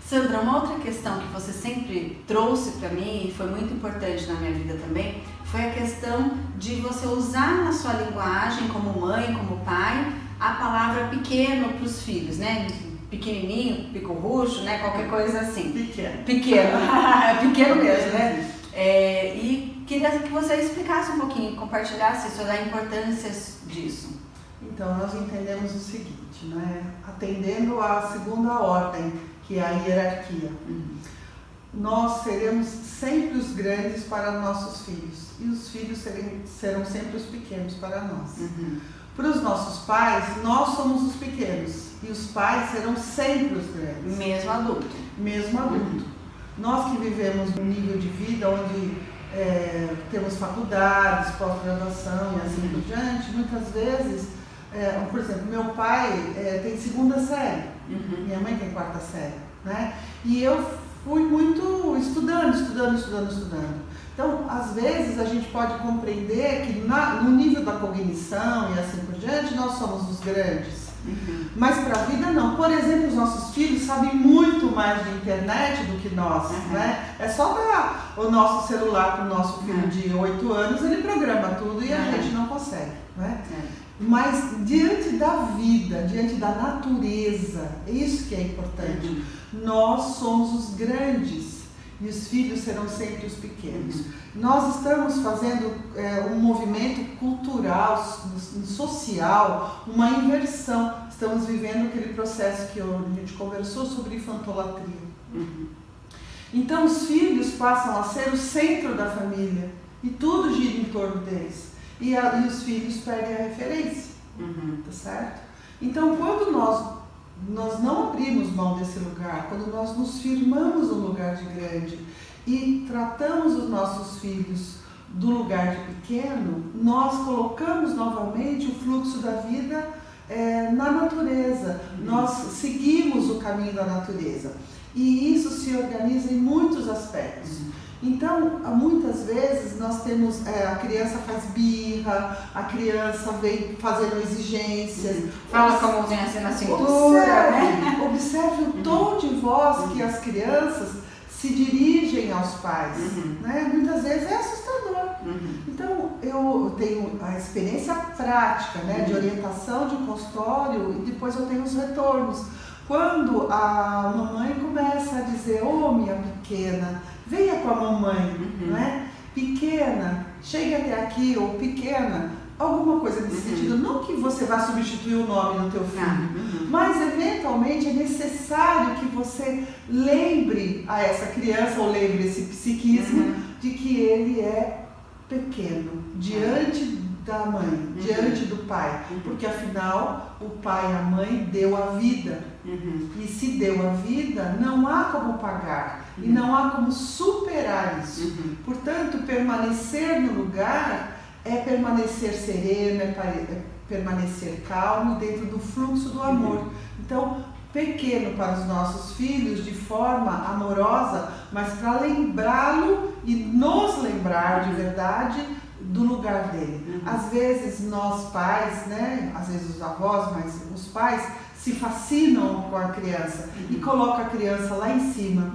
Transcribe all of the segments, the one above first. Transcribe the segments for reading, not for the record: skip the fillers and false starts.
Sandra, uma outra questão que você sempre trouxe para mim e foi muito importante na minha vida também, foi a questão de você usar na sua linguagem, como mãe, como pai, a palavra pequeno para os filhos, né? Pequenininho, pico-ruxo, né? Qualquer coisa assim. Pequeno. Pequeno. Pequeno mesmo, né? E queria que você explicasse um pouquinho, compartilhasse sobre a importância disso. Então, nós entendemos o seguinte, né? Atendendo à segunda ordem, que é a hierarquia. Nós seremos sempre os grandes para nossos filhos e os filhos serão sempre os pequenos para nós. Para os nossos pais, nós somos os pequenos e os pais serão sempre os grandes. Mesmo adulto. Mesmo adulto. Nós que vivemos um nível de vida onde temos faculdades, pós-graduação e assim por diante, muitas vezes, por exemplo, meu pai tem segunda série, minha mãe tem quarta série, né? E eu fui muito estudando. Então, às vezes, a gente pode compreender que no nível da cognição e assim por diante, nós somos os grandes. Mas para a vida não. Por exemplo, os nossos filhos sabem muito mais de internet do que nós, né? É só dar o nosso celular para o nosso filho de 8 anos, ele programa tudo e a gente não consegue, né? Mas diante da vida, diante da natureza, é isso que é importante. Nós somos os grandes e os filhos serão sempre os pequenos. Nós estamos fazendo um movimento cultural, social, uma inversão. Estamos vivendo aquele processo que a gente conversou sobre infantolatria. Então os filhos passam a ser o centro da família e tudo gira em torno deles. E os filhos perdem a referência, tá certo? Então quando nós não abrimos mão desse lugar, quando nós nos firmamos no lugar de grande e tratamos os nossos filhos do lugar de pequeno, nós colocamos novamente o fluxo da vida na natureza, nós seguimos o caminho da natureza e isso se organiza em muitos aspectos. Então, muitas vezes nós temos, a criança faz birra, a criança vem fazendo exigências. Fala com a mãozinha assim na cintura, observe o tom de voz que as crianças se dirigem aos pais. Né? Muitas vezes é assustador. Então, eu tenho a experiência prática, né, de orientação de consultório e depois eu tenho os retornos. Quando a mamãe começa a dizer, minha pequena, venha com a mamãe, né? Pequena, chegue até aqui, ou pequena, alguma coisa nesse sentido. Não que você vá substituir o nome do teu filho, mas eventualmente é necessário que você lembre a essa criança, ou lembre esse psiquismo, de que ele é pequeno, diante da mãe, diante do pai, porque afinal o pai e a mãe deu a vida. E se deu a vida, não há como pagar e não há como superar isso. Portanto, permanecer no lugar é permanecer sereno, é permanecer calmo dentro do fluxo do amor. Então, pequeno para os nossos filhos de forma amorosa, mas para lembrá-lo e nos lembrar de verdade do lugar dele. Às vezes nós pais, né, às vezes os avós, mas os pais se fascinam com a criança e colocam a criança lá em cima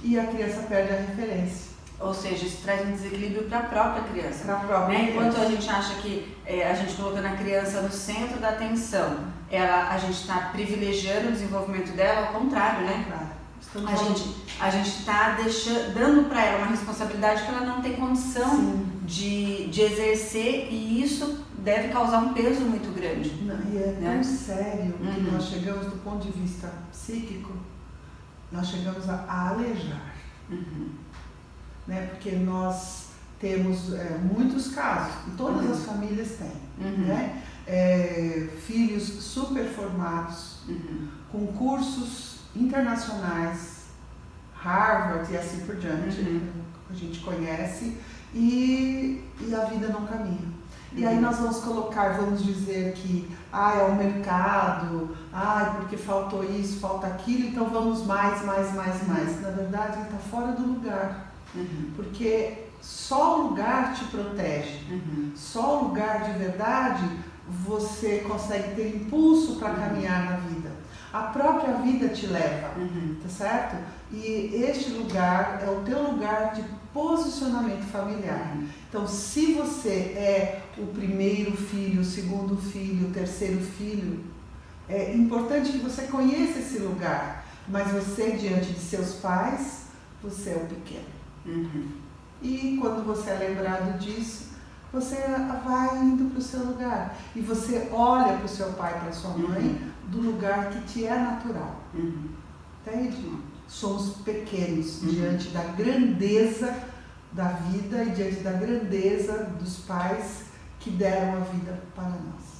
e a criança perde a referência. Ou seja, isso traz um desequilíbrio para a própria criança. Pra própria criança. Enquanto a gente acha que a gente colocando a criança no centro da atenção, a gente está privilegiando o desenvolvimento dela, ao contrário, né? A gente está dando para ela uma responsabilidade que ela não tem condição de exercer e isso deve causar um peso muito grande. E é tão sério que nós chegamos do ponto de vista psíquico, nós chegamos a alejar. Né? Porque nós temos muitos casos, e todas as famílias têm, né? Filhos super formados, com cursos internacionais, Harvard e assim por diante, a gente conhece, e a vida não caminha. E aí nós vamos colocar, vamos dizer que é o mercado, porque faltou isso, falta aquilo, então vamos mais. Na verdade, ele está fora do lugar. Porque só o lugar te protege, só o lugar de verdade você consegue ter impulso para caminhar na vida. a própria vida te leva, tá certo? E este lugar é o teu lugar de posicionamento familiar. Então, se você é o primeiro filho, o segundo filho, o terceiro filho, é importante que você conheça esse lugar, mas você, diante de seus pais, você é o pequeno. E quando você é lembrado disso, você vai indo para o seu lugar. E você olha para o seu pai, para a sua mãe, do lugar que te é natural. Entende? Somos pequenos diante da grandeza da vida e diante da grandeza dos pais que deram a vida para nós.